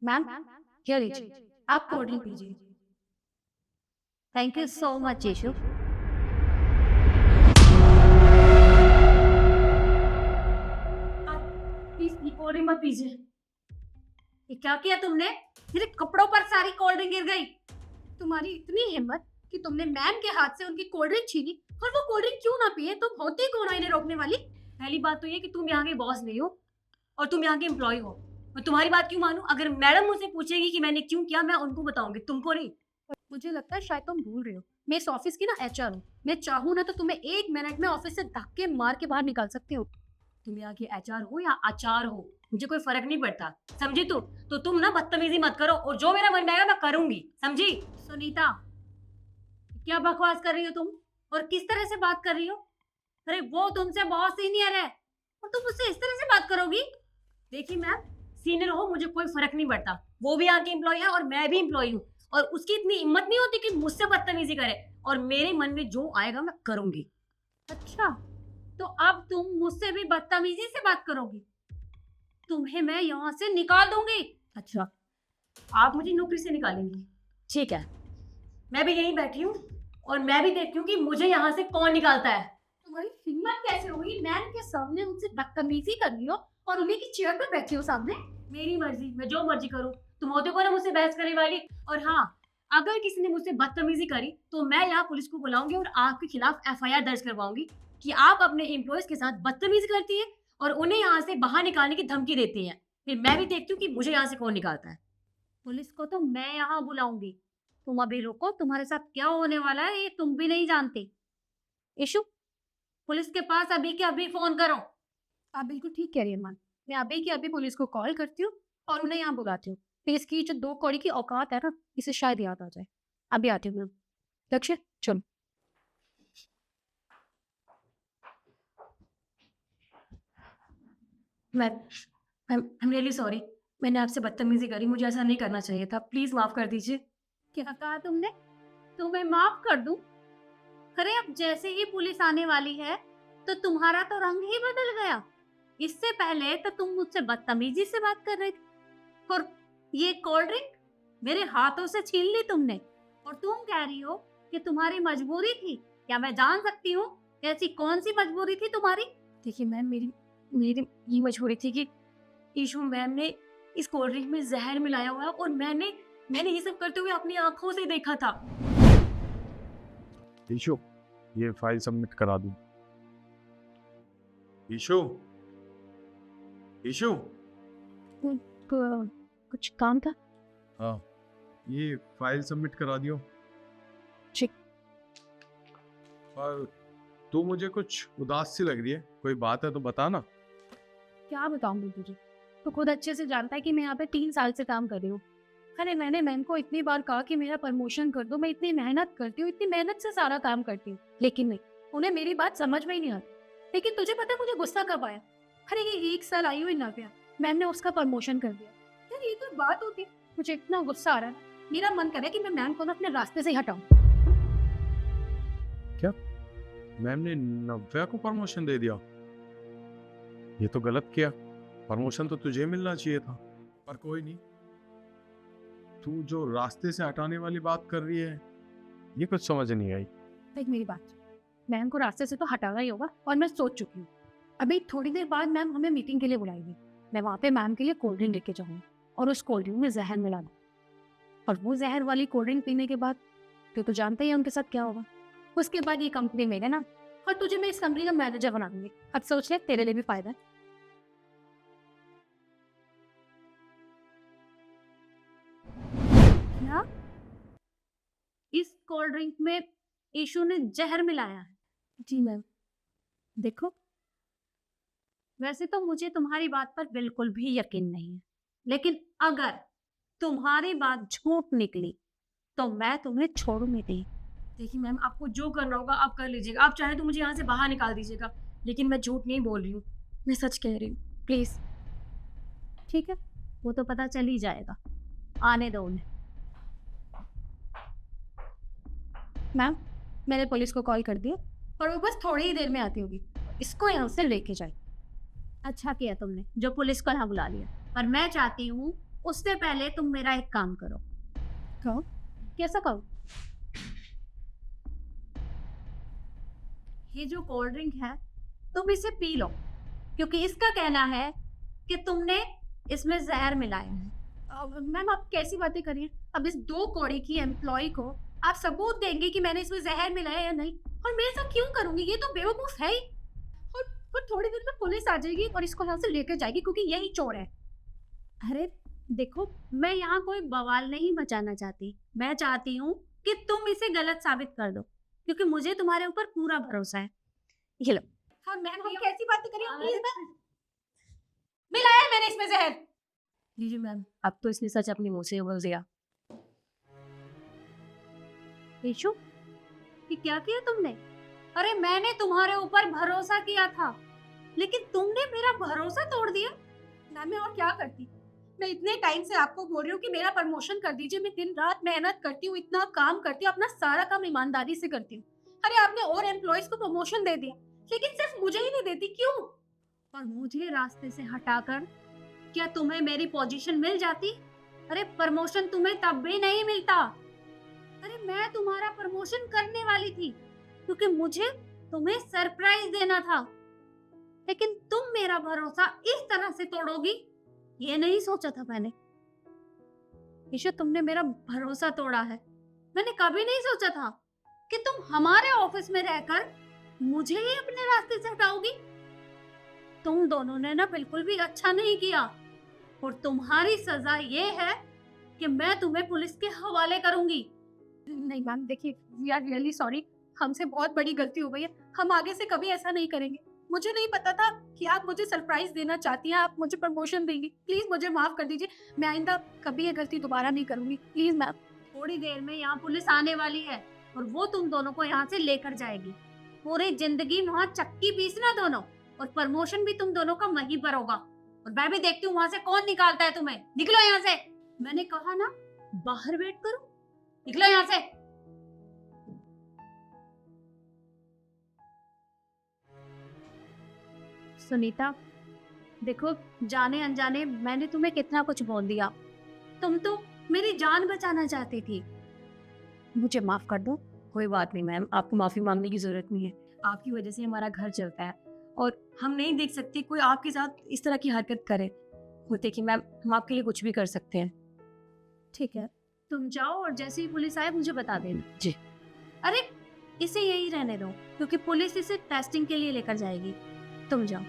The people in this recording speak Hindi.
मैम, क्या लीजिए, आप कोल्ड ड्रिंक पीजिए। थैंक यू सो मच यीशु। आप प्लीज ये कोल्ड ड्रिंक मत पीजिए। ये क्या किया तुमने? मेरे कपड़ों पर सारी कोल्ड ड्रिंक गिर गई। तुम्हारी इतनी हिम्मत कि तुमने मैम के हाथ से उनकी कोल्ड ड्रिंक छीनी, और वो कोल्ड ड्रिंक क्यों ना पिए? तुम होती कौन हो इन्हें रोकने वाली? पहली बात तो ये कि तुम यहाँ के बॉस नहीं हो और तुम यहाँ के एम्प्लॉय हो। मैं तुम्हारी बात क्यों मानूं? अगर मैडम मुझसे पूछेगी कि मैंने क्यों किया, मैं उनको बताऊंगी, तुमको नहीं। मुझे लगता है शायद तुम भूल रहे हो, मैं इस ऑफिस की ना एचआर हूँ। मैं चाहूँ ना तो तुम्हें 1 मिनट में ऑफिस से धक्के मार के बाहर निकाल सकती हूँ। तुम यहाँ की एचआर हो या आचार हो, मुझे कोई फर्क नहीं पड़ता, समझी? तो तुम ना बदतमीजी मत करो, और जो मेरा मन में आएगा मैं करूंगी, समझी? सुनीता, क्या बकवास कर रही हो तुम? और किस तरह से बात कर रही हो? अरे वो तुमसे बहुत सीनियर है और तुम उससे इस तरह से बात करोगी? देखिए मैम, सीनियर हो मुझे कोई फर्क नहीं पड़ता, वो भी यहाँ के एम्प्लॉय है और मैं भी एम्प्लॉय हूँ, और उसकी इतनी हिम्मत नहीं होती कि मुझसे बदतमीजी करे, और मेरे मन में जो आएगा मैं करूंगी। अच्छा, तो अब तुम मुझसे भी बदतमीजी से बात करोगी? तुम्हें मैं यहाँ से निकाल दूंगी। अच्छा, आप मुझे नौकरी से निकालेंगी? ठीक है, मैं भी यहीं बैठी हूँ और मैं भी देखती हूँ कि मुझे यहाँ से कौन निकालता है। तुम्हारी हिम्मत कैसे हुई मैम के सामने उनसे बदतमीजी करनी हो और उन्हीं की चेयर पर बैठी हो सामने? मेरी मर्जी, मैं जो मर्जी करूँ। तुम होते को ना मुझसे बहस करने वाली। और हाँ, अगर किसी ने मुझसे बदतमीजी करी तो मैं यहाँ पुलिस को बुलाऊंगी और आपके खिलाफ एफआईआर दर्ज करवाऊंगी कि आप अपने एम्प्लॉयज के साथ बदतमीजी करती है और उन्हें यहाँ से बाहर निकालने की धमकी देती है। फिर मैं भी देखती हूँ कि मुझे यहाँ से कौन निकालता है। पुलिस को तो मैं यहाँ बुलाऊंगी। तुम अभी रुको, तुम्हारे साथ क्या होने वाला है ये तुम भी नहीं जानती। इशू, पुलिस के पास अभी के अभी फोन करो। आप बिल्कुल ठीक कह रही हैं अरमान, मैं अभी के अभी पुलिस को कॉल करती हूँ और उन्हें यहाँ बुलाती हूँ। फिर इसकी जो 2 कौड़ी की औकात है ना, इसे शायद याद आ जाए। अभी आती हूँ मैम। लक्ष्य, चलो। मैं आई एम रियली सॉरी, मैंने आपसे बदतमीजी करी, मुझे ऐसा नहीं करना चाहिए था, प्लीज माफ कर दीजिए। क्या कहा तुमने? तुम्हें माफ कर दूं? अरे अब जैसे ही पुलिस आने वाली है तो तुम्हारा तो रंग ही बदल गया। इससे पहले तो तुम मुझसे बदतमीजी से बात कर रही थी, और ये कोल्ड ड्रिंक मेरे हाथों से छीन ली तुमने, और तुम कह रही हो कि तुम्हारी मजबूरी थी। क्या मैं जान सकती हूँ ऐसी कौन सी मजबूरी थी तुम्हारी? देखिए मैम, मेरी मेरी ये मजबूरी थी कि ईशू मैम ने इस कोल्ड ड्रिंक में जहर मिलाया हुआ है, और मैंने मैंने ये सब करते हुए अपनी आंखों से देखा था। ईशु, ये फाइल सबमिट करा दूं। ईशु, ईशु। कुछ काम था? हाँ, ये फाइल सबमिट करा दियो। ठीक। और तू मुझे कुछ उदास सी लग रही है, कोई बात है तो बता ना। क्या बताऊंगी तुझे, तो खुद अच्छे से जानता है कि मैं यहाँ पे 3 साल से काम कर रही हूँ। अरे मैंने मैम को इतनी बार कहा कि मेरा प्रमोशन कर दो, मैं इतनी मेहनत करती हूँ, इतनी मेहनत से सारा काम करती हूँ, लेकिन नहीं, उन्हें मेरी बात समझ में ही नहीं आती। लेकिन तुझे पता है मुझे गुस्सा कब आया? अरे ये 1 साल आई हुई नव्या, मैम ने उसका प्रमोशन कर दिया। यार ये तो बात होती है। मुझे इतना गुस्सा आ रहा है, मेरा मन कर रहा है कि मैं मैम को ना अपने रास्ते से ही हटाऊं। क्या मैम ने नव्या को प्रमोशन दे दिया? ये तो गलत किया, प्रमोशन तो तुझे मिलना चाहिए था। पर कोई नहीं, तू जो रास्ते से हटाने वाली बात कर रही है ये कुछ समझ नहीं आई। देख मेरी बात, मैम को रास्ते से तो हटाना ही होगा, और मैं सोच चुकी हूँ। अभी थोड़ी देर बाद मैम हमें मीटिंग के लिए बुलाएगी। मैं वहाँ पे मैम के लिए कोल्ड ड्रिंक लेके जाऊँगी और उस कोल्ड ड्रिंक में जहर मिला दूँ, और वो जहर वाली कोल्ड ड्रिंक पीने के बाद तो जानते ही है उनके साथ क्या होगा। उसके बाद ये कंपनी मेरे ना, और तुझे मैं इस कंपनी का मैनेजर बना दूंगी। अब सोच ले, तेरे लिए भी फायदा है। क्या? इस कोल्ड ड्रिंक में ईशू ने जहर मिलाया है? जी मैम। देखो, वैसे तो मुझे तुम्हारी बात पर बिल्कुल भी यकीन नहीं है, लेकिन अगर तुम्हारी बात झूठ निकली तो मैं तुम्हें छोड़ूंगी नहीं। देखिए मैम, आपको जो करना होगा आप कर लीजिएगा, आप चाहे तो मुझे यहाँ से बाहर निकाल दीजिएगा, लेकिन मैं झूठ नहीं बोल रही हूँ, मैं सच कह रही हूँ, प्लीज। ठीक है, वो तो पता चल ही जाएगा, आने दो उन्हें। मैम, मैंने पुलिस को कॉल कर दिया और वो बस थोड़ी ही देर में आती होगी, इसको यहाँ से लेके जाए। अच्छा किया तुमने जो पुलिस को यहाँ बुला लिया, पर मैं चाहती हूँ उससे पहले तुम मेरा एक काम करो। कहो। कैसा कहो? ये जो कोल्ड ड्रिंक है तुम इसे पी लो, क्योंकि इसका कहना है कि तुमने इसमें जहर मिलाया है। मैम आप कैसी बातें कर रही हैं? अब इस 2 कौड़ी की एम्प्लॉय को आप सबूत देंगे कि मैंने इसमें जहर मिलाया या नहीं? और मैं ऐसा क्यों करूंगी? ये तो बेवकूफ है ही। और थोड़ी देर में पुलिस आ जाएगी और इसको यहाँ से लेकर जाएगी, क्योंकि यही चोर है। अरे देखो, मैं यहाँ कोई बवाल नहीं मचाना चाहती। मैं चाहती हूँ कि तुम इसे गलत साबित कर दो, क्योंकि मुझे तुम्हारे ऊपर पूरा भरोसा है। ये लो। हाँ मैम, हम कैसी बातें कर रही हो? प्लीज मैम, मिलाया है मैंने इसमें जहर। लीजिए मैम, अब तो इसने सच अपने मुंह से बोल दिया। ईशु, ये क्या किया तुमने? अरे मैंने तुम्हारे ऊपर भरोसा किया था, लेकिन तुमने मेरा भरोसा तोड़ दिया। मैम मैं और क्या करती? मैं इतने टाइम से आपको बोल रही हूँ कि मेरा प्रमोशन कर दीजिए। मैं दिन रात मेहनत करती हूँ, इतना काम करती हूँ, अपना सारा काम ईमानदारी से करती हूँ। अरे आपने और एम्प्लॉयज को प्रमोशन दे दिया, लेकिन सिर्फ मुझे ही नहीं देती, क्यों? और मुझे रास्ते से हटाकर क्या तुम्हें मेरी पोजीशन मिल जाती? अरे प्रमोशन तुम्हें तब भी नहीं मिलता। अरे मैं तुम्हारा प्रमोशन करने वाली थी, क्योंकि मुझे तुम्हें सरप्राइज देना था, लेकिन तुम मेरा भरोसा इस तरह से तोड़ोगी, ये नहीं सोचा था मैंने। ईशु, तुमने मेरा भरोसा तोड़ा है। मैंने कभी नहीं सोचा था कि तुम हमारे ऑफिस में रहकर मुझे ही अपने रास्ते से हटाओगी। तुम दोनों ने ना बिल्कुल भी अच्छा नहीं किया, और तुम्हारी सजा ये है कि मैं तुम्हें पुलिस के हवाले करूंगी। नहीं मैम देखिए, वी आर रियली सॉरी, हमसे बहुत बड़ी गलती हो गई है। हम आगे से कभी ऐसा नहीं करेंगे। मुझे नहीं पता था कि आप मुझे सरप्राइज देना चाहती हैं, आप मुझे प्रमोशन देंगी। प्लीज मुझे माफ कर दीजिए, मैं आइंदा कभी ये गलती दोबारा नहीं करूंगी। Please ma'am. थोड़ी देर में यहाँ पुलिस आने वाली है, और वो तुम दोनों को यहाँ से लेकर जाएगी। पूरी जिंदगी वहाँ चक्की पीसना दोनों, और प्रमोशन भी तुम दोनों का वहीं पर होगा। और मैं भी देखती हूँ वहाँ से कौन निकालता है तुम्हें। निकलो यहाँ से। मैंने कहा ना, बाहर वेट करो। निकलो यहाँ से। सुनीता, देखो, जाने अनजाने मैंने तुम्हें कितना कुछ बोल दिया। तुम तो मेरी जान बचाना चाहती थी। मुझे माफ कर दो। कोई बात नहीं मैम, आपको माफी मांगने की जरूरत नहीं है। आपकी वजह से हमारा घर चलता है, और हम नहीं देख सकते कोई आपके साथ इस तरह की हरकत करे। देखिए मैम, हम आपके लिए कुछ भी कर सकते हैं। ठीक है, तुम जाओ, और जैसे ही पुलिस आए मुझे बता देना। जी। अरे इसे यही रहने दो, क्योंकि पुलिस इसे टेस्टिंग के लिए लेकर जाएगी। तुम जाओ।